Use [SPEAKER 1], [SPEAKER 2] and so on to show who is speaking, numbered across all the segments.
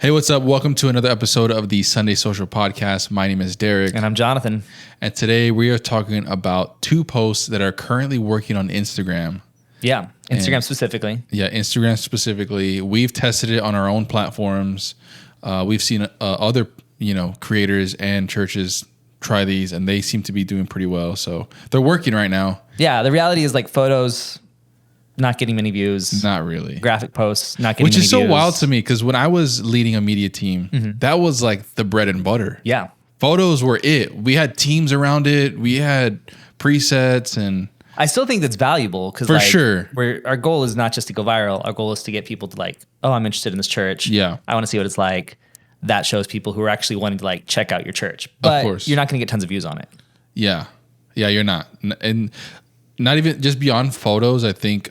[SPEAKER 1] Hey, what's up? Welcome to another episode of the Sunday Social Podcast. My name is Derek.
[SPEAKER 2] And I'm Jonathan.
[SPEAKER 1] And today we are talking about two posts that are currently working on Instagram.
[SPEAKER 2] Yeah, Instagram specifically.
[SPEAKER 1] Yeah, Instagram specifically. We've tested it on our own platforms. We've seen other, creators and churches try these, and they seem to be doing pretty well. So they're working right now.
[SPEAKER 2] Yeah, the reality is like photos not getting many views.
[SPEAKER 1] Not really.
[SPEAKER 2] Graphic posts not getting many views.
[SPEAKER 1] Which is so wild to me because when I was leading a media team, that was like the bread and butter.
[SPEAKER 2] Yeah.
[SPEAKER 1] Photos were it. We had teams around it. We had presets and...
[SPEAKER 2] I still think that's valuable because
[SPEAKER 1] sure.
[SPEAKER 2] Our goal is not just to go viral. Our goal is to get people to like, oh, I'm interested in this church.
[SPEAKER 1] Yeah.
[SPEAKER 2] I want to see what it's like. That shows people who are actually wanting to like check out your church. But
[SPEAKER 1] of course.
[SPEAKER 2] You're not going to get tons of views on it.
[SPEAKER 1] Yeah. Yeah, you're not. And not even just beyond photos, I think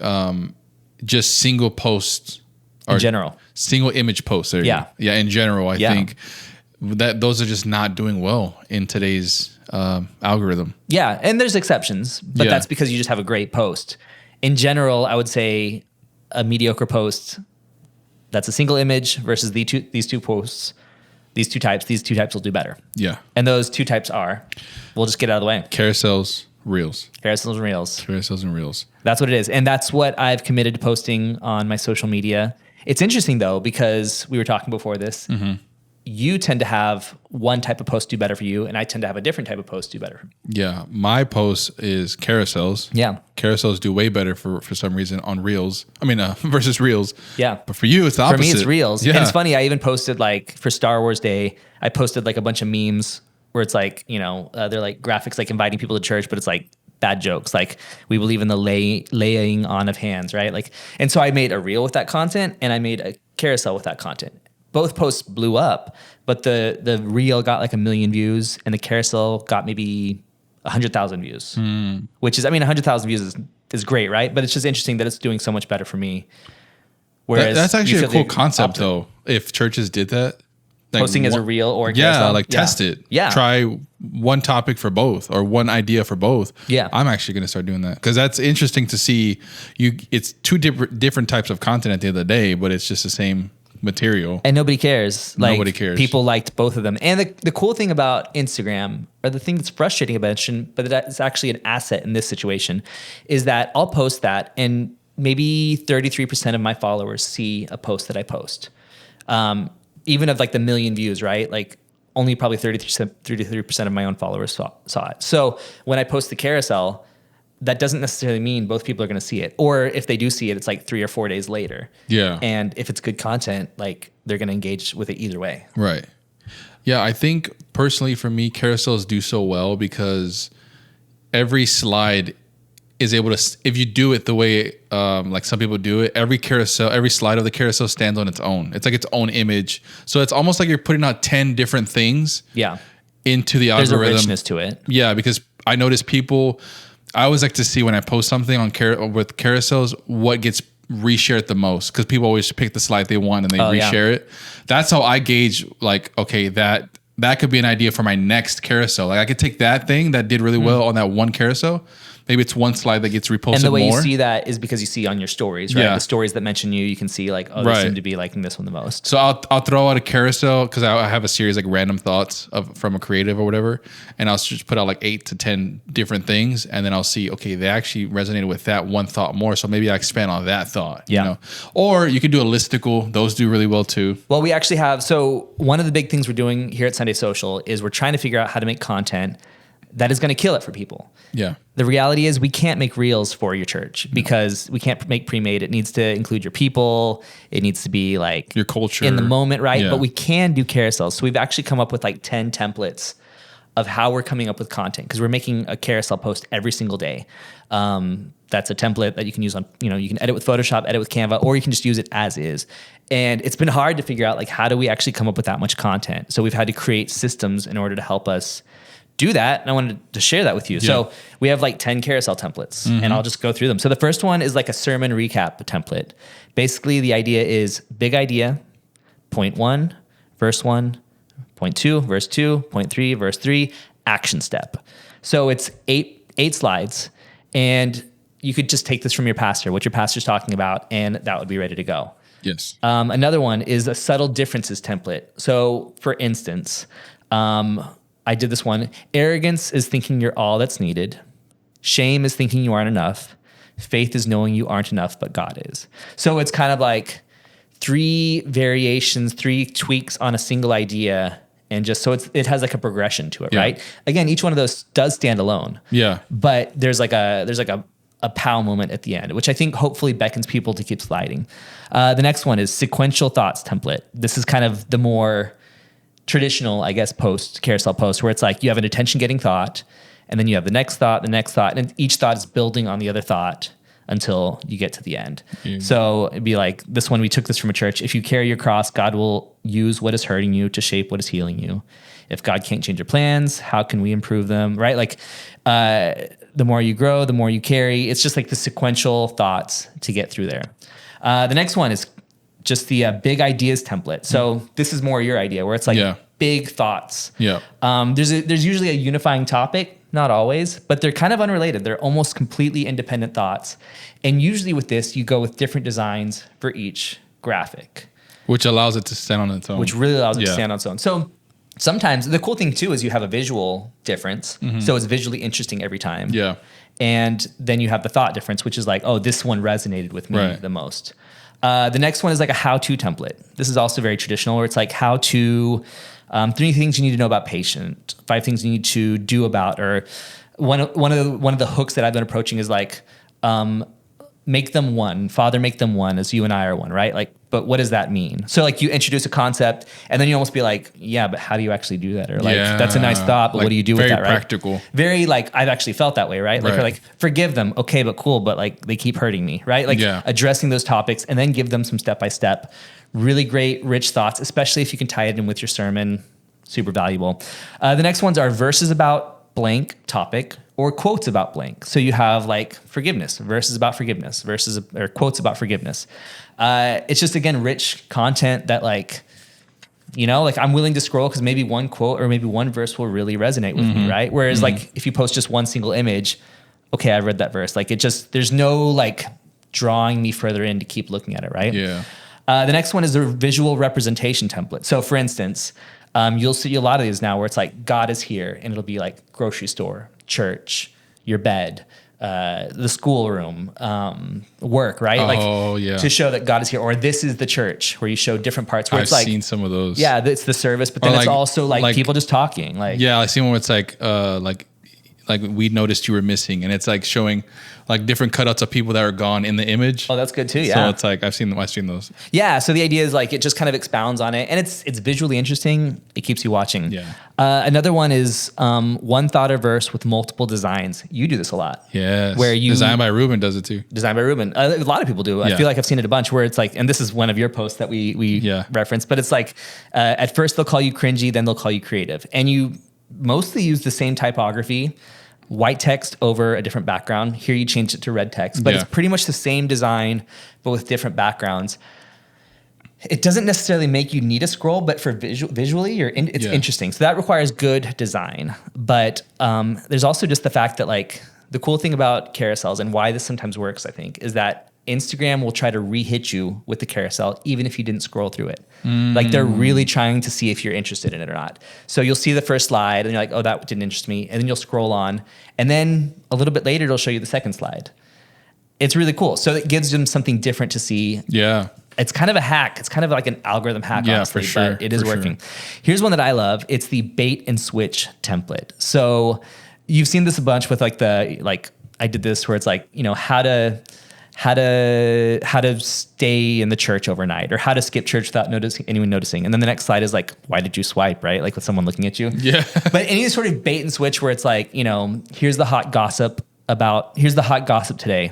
[SPEAKER 1] just single posts.
[SPEAKER 2] In general.
[SPEAKER 1] Single image posts. Yeah. Yeah, in general, I think that those are just not doing well in today's algorithm.
[SPEAKER 2] Yeah, and there's exceptions, but that's because you just have a great post. In general, I would say a mediocre post that's a single image versus these two posts, these two types will do better.
[SPEAKER 1] Yeah.
[SPEAKER 2] And those two types are, we'll just get out of the way.
[SPEAKER 1] Carousels, Reels.
[SPEAKER 2] Carousels and Reels.
[SPEAKER 1] Carousels and Reels.
[SPEAKER 2] That's what it is. And that's what I've committed to posting on my social media. It's interesting though, because we were talking before this. You tend to have one type of post do better for you, and I tend to have a different type of post do better.
[SPEAKER 1] Yeah, my post is carousels.
[SPEAKER 2] Yeah.
[SPEAKER 1] Carousels do way better for some reason on Reels. I mean, versus Reels.
[SPEAKER 2] Yeah.
[SPEAKER 1] But for you, it's the opposite.
[SPEAKER 2] For me, it's Reels.
[SPEAKER 1] Yeah.
[SPEAKER 2] And it's funny, I even posted like for Star Wars Day, I posted like a bunch of memes where it's like, they're like graphics like inviting people to church, but it's like bad jokes. Like we believe in the laying on of hands, right? Like, and so I made a reel with that content and I made a carousel with that content. Both posts blew up, but the reel got like 1 million views and the carousel got maybe 100,000 views, which is, 100,000 views is great, right? But it's just interesting that it's doing so much better for me. Whereas
[SPEAKER 1] that's actually a cool concept though. If churches did that, like
[SPEAKER 2] posting as a reel or a carousel.
[SPEAKER 1] Test it.
[SPEAKER 2] Yeah.
[SPEAKER 1] Try one topic for both or one idea for both.
[SPEAKER 2] Yeah.
[SPEAKER 1] I'm actually going to start doing that because that's interesting to see. It's two different types of content at the end of the day, but it's just the same material.
[SPEAKER 2] And nobody cares.
[SPEAKER 1] Nobody cares.
[SPEAKER 2] People liked both of them. And the cool thing about Instagram, or the thing that's frustrating about Instagram, but it's actually an asset in this situation, is that I'll post that and maybe 33% of my followers see a post that I post. Even of like the 1 million views, right? Like only probably 33% of my own followers saw it. So when I post the carousel, that doesn't necessarily mean both people are going to see it. Or if they do see it, it's like 3 or 4 days later.
[SPEAKER 1] Yeah.
[SPEAKER 2] And if it's good content, like they're going to engage with it either way.
[SPEAKER 1] Right. Yeah. I think personally for me, carousels do so well because every slide is able to, if you do it the way like some people do it, every slide of the carousel stands on its own. It's like its own image. So it's almost like you're putting out 10 different things into the algorithm.
[SPEAKER 2] There's a richness to it.
[SPEAKER 1] Yeah, because I notice I always like to see when I post something on with carousels, what gets reshared the most. Because people always pick the slide they want and they reshare it. That's how I gauge like, okay, that could be an idea for my next carousel. Like I could take that thing that did really well on that one carousel. Maybe it's one slide that gets reposted more.
[SPEAKER 2] And the way you see that is because you see on your stories, right? Yeah. The stories that mention you can see like, oh, they seem to be liking this one the most.
[SPEAKER 1] So I'll throw out a carousel because I have a series like random thoughts from a creative or whatever. And I'll just put out like 8 to 10 different things. And then I'll see, okay, they actually resonated with that one thought more. So maybe I expand on that thought, you know? Or you could do a listicle. Those do really well too.
[SPEAKER 2] Well, we actually have, so one of the big things we're doing here at Sunday Social is we're trying to figure out how to make content that is going to kill it for people.
[SPEAKER 1] Yeah.
[SPEAKER 2] The reality is we can't make reels for your church because we can't make pre-made. It needs to include your people. It needs to be like
[SPEAKER 1] your culture
[SPEAKER 2] in the moment, right?
[SPEAKER 1] Yeah.
[SPEAKER 2] But we can do carousels. So we've actually come up with like 10 templates of how we're coming up with content because we're making a carousel post every single day. That's a template that you can use on, you can edit with Photoshop, edit with Canva, or you can just use it as is. And it's been hard to figure out like, how do we actually come up with that much content? So we've had to create systems in order to help us do that. And I wanted to share that with you. Yeah. So we have like 10 carousel templates and I'll just go through them. So the first one is like a sermon recap template. Basically the idea is big idea, point 1, verse 1, point 2, verse 2, point 3, verse 3, action step. So it's eight slides and you could just take this from your pastor, what your pastor's talking about, and that would be ready to go. Another one is a subtle differences template. So for instance, I did this one. Arrogance is thinking you're all that's needed. Shame is thinking you aren't enough. Faith is knowing you aren't enough, but God is. So it's kind of like 3 variations, 3 tweaks on a single idea. And just so it has like a progression to it, right? Again, each one of those does stand alone.
[SPEAKER 1] Yeah.
[SPEAKER 2] But there's like a pow moment at the end, which I think hopefully beckons people to keep sliding. The next one is sequential thoughts template. This is kind of the more traditional, I guess, carousel post, where it's like you have an attention-getting thought, and then you have the next thought, and each thought is building on the other thought until you get to the end. So it'd be like this one, we took this from a church. If you carry your cross, God will use what is hurting you to shape what is healing you. If God can't change your plans, how can we improve them? Right? Like the more you grow, the more you carry. It's just like the sequential thoughts to get through there. The next one is just the big ideas template. So this is more your idea, where it's like big thoughts. There's usually a unifying topic. Not always, but they're kind of unrelated. They're almost completely independent thoughts. And usually with this, you go with different designs for each graphic.
[SPEAKER 1] Which allows it to stand on its own.
[SPEAKER 2] Which really allows it to stand on its own. So sometimes the cool thing too is you have a visual difference. So it's visually interesting every time. And then you have the thought difference, which is like, oh, this one resonated with me the most. The next one is like a how-to template. This is also very traditional, where it's like how to... 3 things you need to know about patient, 5 things you need to do about, or one of the hooks that I've been approaching is like, make them one, Father, make them one as you and I are one, right? Like, but what does that mean? So like you introduce a concept and then you almost be like, yeah, but how do you actually do that? Or like, that's a nice thought, but like, what do you do with that, right? Very
[SPEAKER 1] practical.
[SPEAKER 2] Very like, I've actually felt that way, right? Like, or like, forgive them. Okay, but cool. But like, they keep hurting me, right? Like addressing those topics and then give them some step-by-step, really great, rich thoughts, especially if you can tie it in with your sermon. Super valuable. The next ones are verses about blank topic or quotes about blank. So you have like forgiveness, verses about forgiveness, or quotes about forgiveness. It's just, again, rich content that like, you know, like I'm willing to scroll because maybe one quote or maybe one verse will really resonate with me, right? Whereas like if you post just one single image, okay, I read that verse. Like it just, there's no like drawing me further in to keep looking at it, right? The next one is the visual representation template. So for instance, you'll see a lot of these now where it's like God is here, and it'll be like grocery store, church, your bed, the schoolroom, work, right? To show that God is here. Or this is the church, where you show different parts. Where
[SPEAKER 1] I've
[SPEAKER 2] it's like,
[SPEAKER 1] seen some of those.
[SPEAKER 2] Yeah, it's the service, but then it's also like people just talking. Like
[SPEAKER 1] I've seen one where it's like we noticed you were missing, and it's like showing like different cutouts of people that are gone in the image.
[SPEAKER 2] Oh, that's good too. Yeah.
[SPEAKER 1] So it's like I've seen those.
[SPEAKER 2] Yeah. So the idea is like it just kind of expounds on it, and it's visually interesting. It keeps you watching.
[SPEAKER 1] Yeah.
[SPEAKER 2] Another one is one thought or verse with multiple designs. You do this a lot.
[SPEAKER 1] Yes. Where you Designed by Ruben does it too.
[SPEAKER 2] Designed by Ruben. A lot of people do. I feel like I've seen it a bunch where it's like, and this is one of your posts that we reference, but it's like at first they'll call you cringy, then they'll call you creative, and you mostly use the same typography. White text over a different background. Here you change it to red text, but it's pretty much the same design, but with different backgrounds. It doesn't necessarily make you need a scroll, but for visually, it's interesting. So that requires good design. But there's also just the fact that like the cool thing about carousels and why this sometimes works, I think, is that Instagram will try to re-hit you with the carousel, even if you didn't scroll through it. Like they're really trying to see if you're interested in it or not. So you'll see the first slide and you're like, oh, that didn't interest me. And then you'll scroll on. And then a little bit later, it'll show you the second slide. It's really cool. So it gives them something different to see.
[SPEAKER 1] Yeah.
[SPEAKER 2] It's kind of a hack. It's kind of like an algorithm hack, honestly,
[SPEAKER 1] for sure.
[SPEAKER 2] But it is working. Here's one that I love. It's the bait and switch template. So you've seen this a bunch with like I did this where it's like, you know, how to stay in the church overnight, or how to skip church without anyone noticing. And then the next slide is like, why did you swipe, right? Like with someone looking at you.
[SPEAKER 1] Yeah.
[SPEAKER 2] But any sort of bait and switch where it's like, you know, here's the hot gossip today.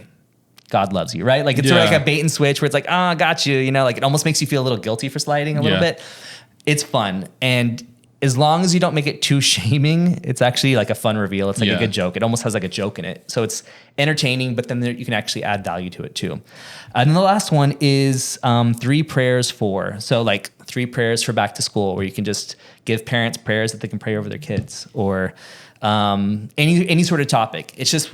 [SPEAKER 2] God loves you, right? Like it's sort of like a bait and switch where it's like, oh, got you. You know, like it almost makes you feel a little guilty for sliding a little bit. It's fun. And as long as you don't make it too shaming, it's actually like a fun reveal. It's like a good joke. It almost has like a joke in it. So it's entertaining, but then you can actually add value to it too. And then the last one is 3 prayers for. So like 3 prayers for back to school, where you can just give parents prayers that they can pray over their kids, or any sort of topic. It's just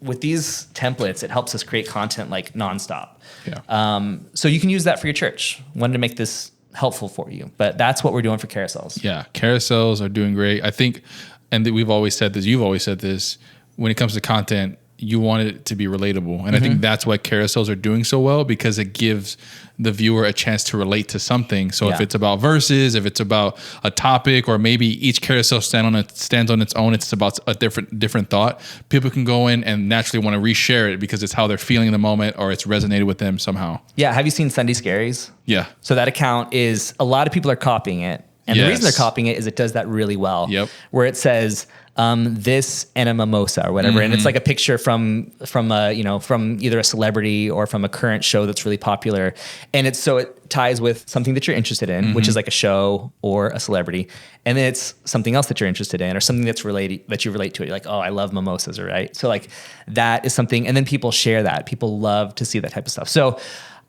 [SPEAKER 2] with these templates, it helps us create content like nonstop.
[SPEAKER 1] Yeah.
[SPEAKER 2] So you can use that for your church. Wanted to make this helpful for you, but that's what we're doing for carousels.
[SPEAKER 1] Yeah. Carousels are doing great. I think, and we've always said this, you've always said this, when it comes to content, you want it to be relatable. And I think that's why carousels are doing so well, because it gives the viewer a chance to relate to something. So if it's about verses, if it's about a topic, or maybe each carousel stands on its own, it's about a different thought, people can go in and naturally want to reshare it because it's how they're feeling in the moment, or it's resonated with them somehow.
[SPEAKER 2] Yeah. Have you seen Sunday Scaries?
[SPEAKER 1] Yeah.
[SPEAKER 2] So that account is, a lot of people are copying it. And the reason they're copying it is it does that really well.
[SPEAKER 1] Yep.
[SPEAKER 2] Where it says, this and a mimosa or whatever. And it's like a picture from either a celebrity or from a current show that's really popular. And it ties with something that you're interested in, which is like a show or a celebrity. And then it's something else that you're interested in, or something that you relate to it. You're like, oh, I love mimosas, right? So like that is something, and then people share that. People love to see that type of stuff. So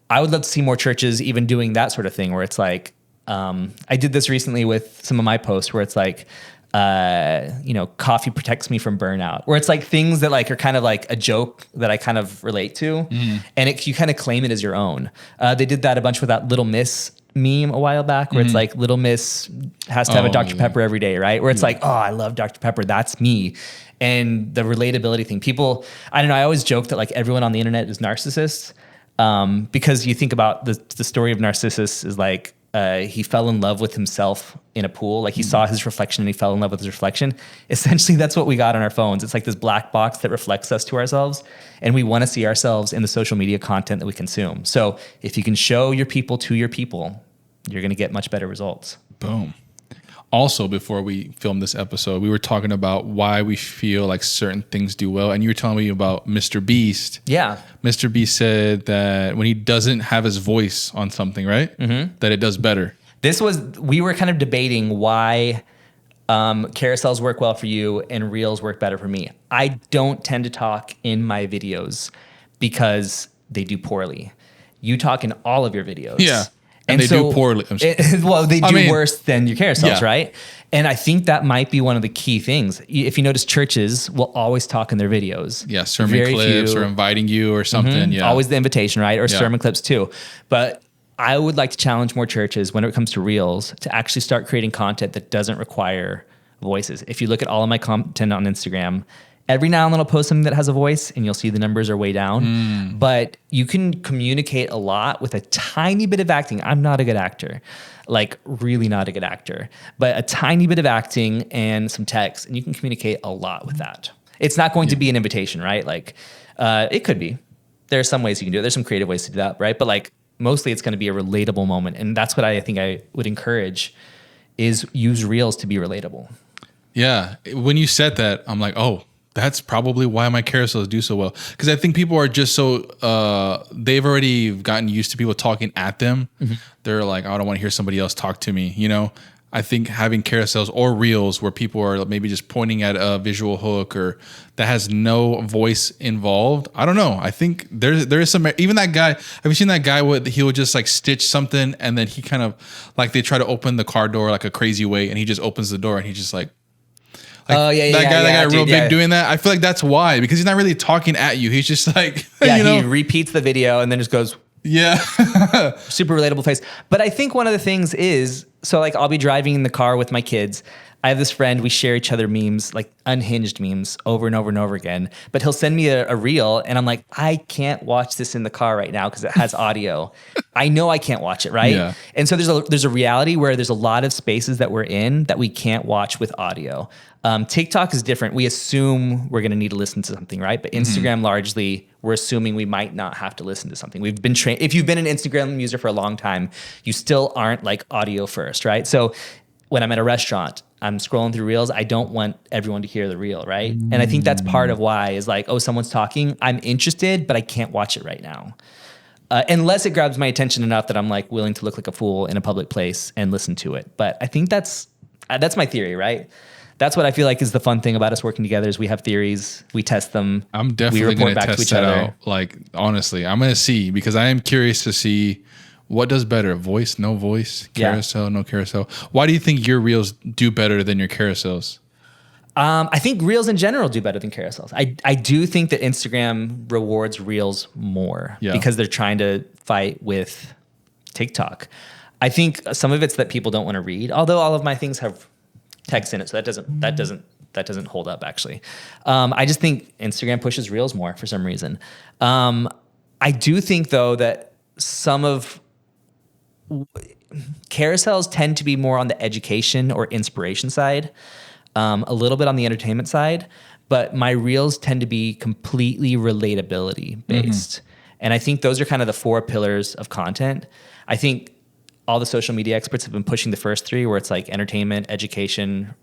[SPEAKER 2] I would love to see more churches even doing that sort of thing, where it's like, I did this recently with some of my posts where it's like, coffee protects me from burnout, where it's like things that like are kind of like a joke that I kind of relate to, and you kind of claim it as your own. They did that a bunch with that Little Miss meme a while back, where it's like Little Miss has to have a Dr. Pepper every day, right? Where it's like, oh, I love Dr. Pepper, that's me. And the relatability thing, people, I don't know, I always joke that like everyone on the internet is narcissists, because you think about the story of Narcissus is like, he fell in love with himself in a pool. Like he saw his reflection and he fell in love with his reflection. Essentially, that's what we got on our phones. It's like this black box that reflects us to ourselves. And we want to see ourselves in the social media content that we consume. So if you can show your people to your people, you're going to get much better results.
[SPEAKER 1] Boom. Also, before we filmed this episode, we were talking about why we feel like certain things do well. And you were telling me about Mr. Beast.
[SPEAKER 2] Yeah.
[SPEAKER 1] Mr. Beast said that when he doesn't have his voice on something, right? That it does better.
[SPEAKER 2] We were kind of debating why carousels work well for you and reels work better for me. I don't tend to talk in my videos because they do poorly. You talk in all of your videos.
[SPEAKER 1] Yeah. And they do poorly.
[SPEAKER 2] They do worse than your carousels, right? And I think that might be one of the key things. If you notice, churches will always talk in their videos.
[SPEAKER 1] Yeah, sermon clips or inviting you or something. Yeah,
[SPEAKER 2] always the invitation, right? Or sermon clips too. But I would like to challenge more churches when it comes to reels to actually start creating content that doesn't require voices. If you look at all of my content on Instagram, every now and then I'll post something that has a voice and you'll see the numbers are way down. But you can communicate a lot with a tiny bit of acting. I'm not a good actor, like really not a good actor, but a tiny bit of acting and some text, and you can communicate a lot with that. It's not going to be an invitation, right? Like it could be. There are some ways you can do it. There's some creative ways to do that, right? But like mostly it's going to be a relatable moment. And that's what I think I would encourage, is use reels to be relatable.
[SPEAKER 1] Yeah. When you said that, I'm like, oh, that's probably why my carousels do so well. Because I think people are just so, they've already gotten used to people talking at them. They're like, oh, I don't want to hear somebody else talk to me. You know, I think having carousels or reels where people are maybe just pointing at a visual hook or that has no voice involved. I don't know. I think there is some, even that guy, have you seen that guy he would just like stitch something and then he kind of like, they try to open the car door like a crazy way and he just opens the door and he just like, that guy real big doing that. I feel like that's why, because he's not really talking at you. He's just like,
[SPEAKER 2] he repeats the video and then just goes, super relatable face. But I think one of the things is, so like I'll be driving in the car with my kids. I have this friend, we share each other memes, like unhinged memes over and over and over again. But he'll send me a reel and I'm like, I can't watch this in the car right now because it has audio. I know I can't watch it, right? Yeah. And so there's a reality where there's a lot of spaces that we're in that we can't watch with audio. TikTok is different. We assume we're going to need to listen to something, right? But Instagram, largely, we're assuming we might not have to listen to something. We've been trained. If you've been an Instagram user for a long time, you still aren't like audio first, right? So when I'm at a restaurant, I'm scrolling through reels. I don't want everyone to hear the reel, right? And I think that's part of why is like, oh, someone's talking. I'm interested, but I can't watch it right now. Unless it grabs my attention enough that I'm like willing to look like a fool in a public place and listen to it. But I think that's my theory, right? That's what I feel like is the fun thing about us working together is we have theories, we test them.
[SPEAKER 1] I'm definitely going to test that out. Like, honestly, I'm going to see, because I am curious to see what does better, voice, no voice, carousel, no carousel. Why do you think your reels do better than your carousels?
[SPEAKER 2] I think Reels in general do better than carousels. I do think that Instagram rewards Reels more because they're trying to fight with TikTok. I think some of it's that people don't want to read, although all of my things have text in it, so that doesn't hold up actually. I just think Instagram pushes Reels more for some reason. I do think though that some of carousels tend to be more on the education or inspiration side. A little bit on the entertainment side, but my Reels tend to be completely relatability based. And I think those are kind of the 4 pillars of content. I think all the social media experts have been pushing the first 3 where it's like entertainment, education,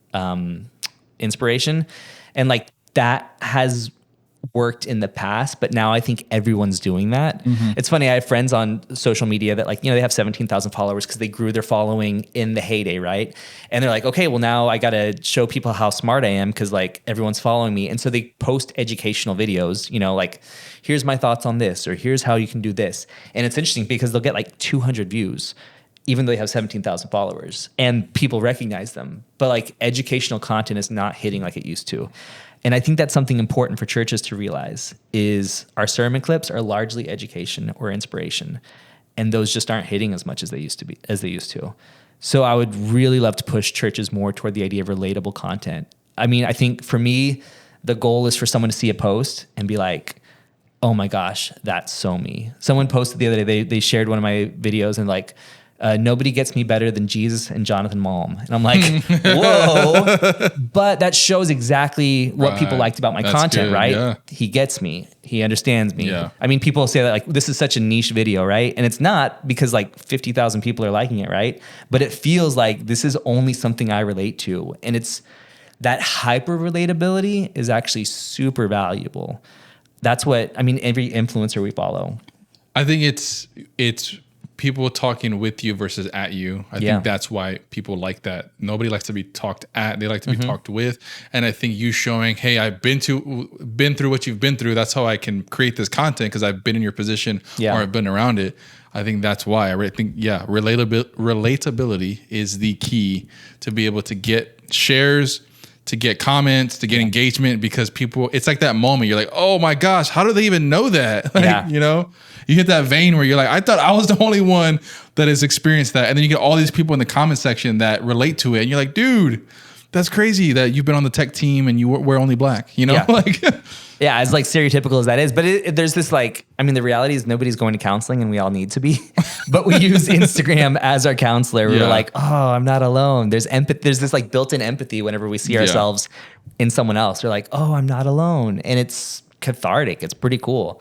[SPEAKER 2] inspiration. And like that has worked in the past, but now I think everyone's doing that. It's funny. I have friends on social media that like, they have 17,000 followers because they grew their following in the heyday. Right. And they're like, okay, well now I got to show people how smart I am. Cause like everyone's following me. And so they post educational videos, like here's my thoughts on this, or here's how you can do this. And it's interesting because they'll get like 200 views, even though they have 17,000 followers and people recognize them. But like educational content is not hitting like it used to. And I think that's something important for churches to realize is our sermon clips are largely education or inspiration. And those just aren't hitting as much as they used to. So I would really love to push churches more toward the idea of relatable content. I mean, I think for me, the goal is for someone to see a post and be like, oh my gosh, that's so me. Someone posted the other day, they shared one of my videos and like, nobody gets me better than Jesus and Jonathan Malm. And I'm like, whoa. But that shows exactly what people liked about my content, right? Yeah. He gets me. He understands me. Yeah. I mean, people say that like, this is such a niche video, right? And it's not because like 50,000 people are liking it, right? But it feels like this is only something I relate to. And it's that hyper relatability is actually super valuable. That's what, I mean, every influencer we follow.
[SPEAKER 1] I think it's people talking with you versus at you. I think that's why people like that. Nobody likes to be talked at. They like to be talked with. And I think you showing, hey, I've been through what you've been through. That's how I can create this content because I've been in your position or I've been around it. I think that's why. I think, relatability is the key to be able to get shares, to get comments, to get engagement, because people, it's like that moment. You're like, oh my gosh, how do they even know that? Like, you hit that vein where you're like, I thought I was the only one that has experienced that. And then you get all these people in the comment section that relate to it. And you're like, dude, that's crazy that you've been on the tech team and you wear only black, like.
[SPEAKER 2] Yeah, as like stereotypical as that is. But there's this like, I mean, the reality is nobody's going to counseling and we all need to be. But we use Instagram as our counselor. We're like, oh, I'm not alone. There's empathy. There's this like built-in empathy whenever we see ourselves in someone else. We're like, oh, I'm not alone. And it's cathartic. It's pretty cool.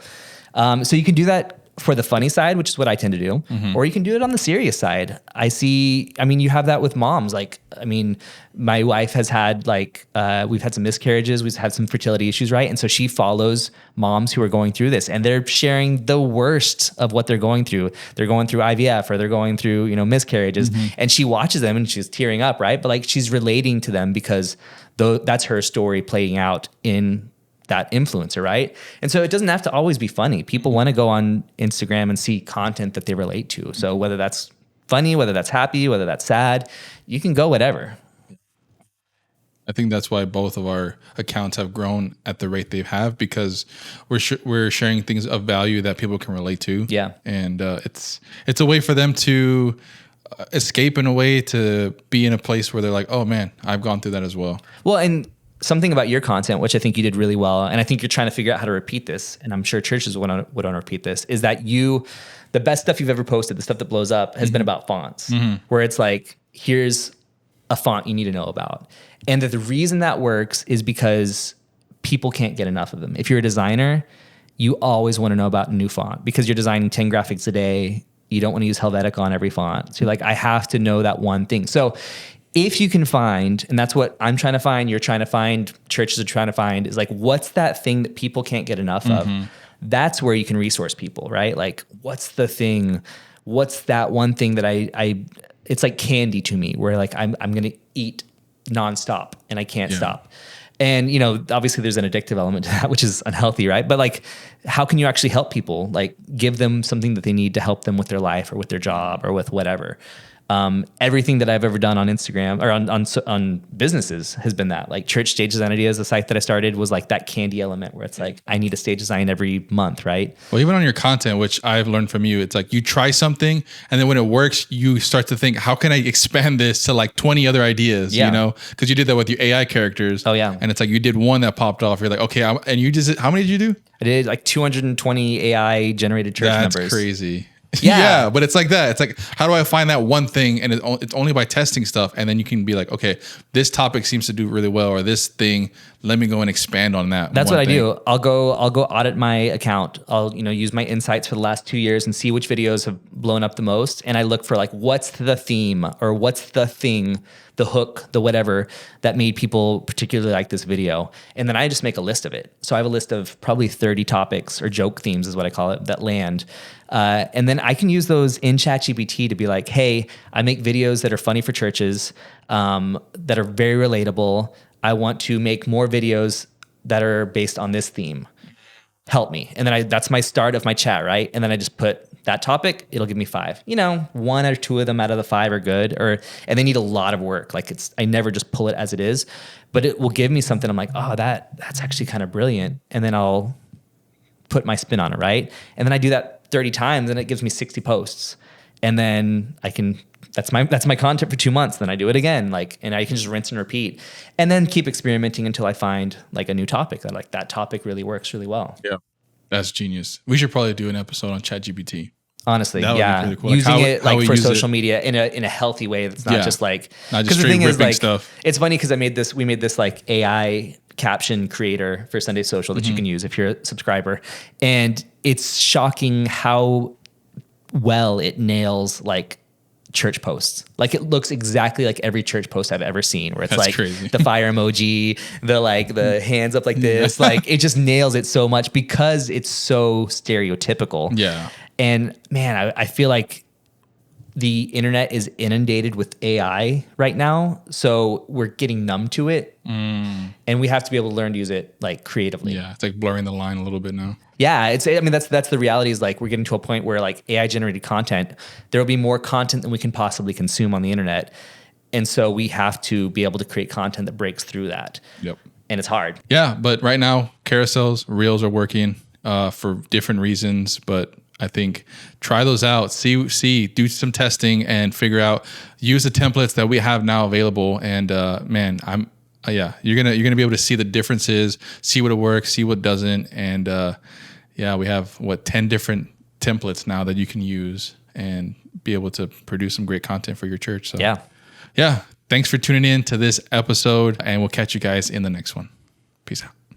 [SPEAKER 2] So you can do that for the funny side, which is what I tend to do, or you can do it on the serious side. You have that with moms. Like, I mean, my wife has had we've had some miscarriages, we've had some fertility issues, right? And so she follows moms who are going through this and they're sharing the worst of what they're going through. They're going through IVF or they're going through, miscarriages, and she watches them and she's tearing up, right? But like she's relating to them because that's her story playing out in that influencer, right? And so it doesn't have to always be funny. People want to go on Instagram and see content that they relate to. So whether that's funny, whether that's happy, whether that's sad, you can go whatever.
[SPEAKER 1] I think that's why both of our accounts have grown at the rate they have, because we're sharing things of value that people can relate to.
[SPEAKER 2] Yeah.
[SPEAKER 1] And it's a way for them to escape, in a way, to be in a place where they're like, oh man, I've gone through that as well.
[SPEAKER 2] Well, and something about your content, which I think you did really well, and I think you're trying to figure out how to repeat this, and I'm sure churches would want to repeat this, is that the best stuff you've ever posted, the stuff that blows up, has been about fonts, where it's like, here's a font you need to know about. And that the reason that works is because people can't get enough of them. If you're a designer, you always want to know about a new font because you're designing 10 graphics a day. You don't want to use Helvetica on every font. So you're like, I have to know that one thing. So if you can find, and that's what I'm trying to find, you're trying to find, churches are trying to find, is like, what's that thing that people can't get enough of? That's where you can resource people, right? Like, what's the thing? What's that one thing that I it's like candy to me, where like I'm going to eat nonstop and I can't stop. And, obviously there's an addictive element to that, which is unhealthy, right? But like, how can you actually help people? Like, give them something that they need to help them with their life or with their job or with whatever. Everything that I've ever done on Instagram or on businesses has been that. Like Church Stage Design Ideas, the site that I started, was like that candy element where it's like, I need a stage design every month, right?
[SPEAKER 1] Well, even on your content, which I've learned from you, it's like you try something and then when it works, you start to think, how can I expand this to like 20 other ideas, you know? Because you did that with your AI characters.
[SPEAKER 2] Oh, yeah.
[SPEAKER 1] And it's like you did one that popped off. You're like, okay, and you just, how many did you do?
[SPEAKER 2] I did like 220 AI generated church members.
[SPEAKER 1] That's crazy.
[SPEAKER 2] Yeah.
[SPEAKER 1] Yeah, but it's like that. It's like, how do I find that one thing? And it's only by testing stuff. And then you can be like, okay, this topic seems to do really well, or this thing, let me go and expand on that.
[SPEAKER 2] That's what I do. I'll go audit my account. I'll, use my insights for the last 2 years and see which videos have blown up the most. And I look for like, what's the theme or what's the thing, the hook, the whatever that made people particularly like this video. And then I just make a list of it. So I have a list of probably 30 topics or joke themes is what I call it that land. And then I can use those in ChatGPT to be like, hey, I make videos that are funny for churches, that are very relatable. I want to make more videos that are based on this theme. Help me. And then that's my start of my chat, right? And then I just put that topic, it'll give me 5. 1 or 2 of them out of the 5 are good, and they need a lot of work. Like I never just pull it as it is, but it will give me something. I'm like, oh, that's actually kind of brilliant. And then I'll put my spin on it, right? And then I do that 30 times and it gives me 60 posts. And then that's my content for 2 months. Then I do it again, and I can just rinse and repeat and then keep experimenting until I find like a new topic that topic really works really well.
[SPEAKER 1] Yeah. That's genius. We should probably do an episode on ChatGPT.
[SPEAKER 2] Honestly, yeah. Really cool. Using it for social media in a healthy way. That's not just like,
[SPEAKER 1] not just straight ripping stuff.
[SPEAKER 2] It's funny because we made this like AI caption creator for Sunday Social that you can use if you're a subscriber. And it's shocking how well it nails like church posts. Like it looks exactly like every church post I've ever seen, where it's crazy. The fire emoji, the hands up like this, like it just nails it so much because it's so stereotypical.
[SPEAKER 1] Yeah.
[SPEAKER 2] And man, I feel like the internet is inundated with AI right now. So we're getting numb to it. And we have to be able to learn to use it like creatively.
[SPEAKER 1] Yeah. It's like blurring the line a little bit now.
[SPEAKER 2] Yeah. That's the reality is like we're getting to a point where like AI generated content, there will be more content than we can possibly consume on the internet. And so we have to be able to create content that breaks through that.
[SPEAKER 1] Yep.
[SPEAKER 2] And it's hard.
[SPEAKER 1] Yeah. But right now, carousels, reels are working for different reasons, but I think try those out, do some testing and figure out, use the templates that we have now available. And you're going to be able to see the differences, see what works, see what doesn't. And we have 10 different templates now that you can use and be able to produce some great content for your church. So yeah. Thanks for tuning in to this episode and we'll catch you guys in the next one. Peace out.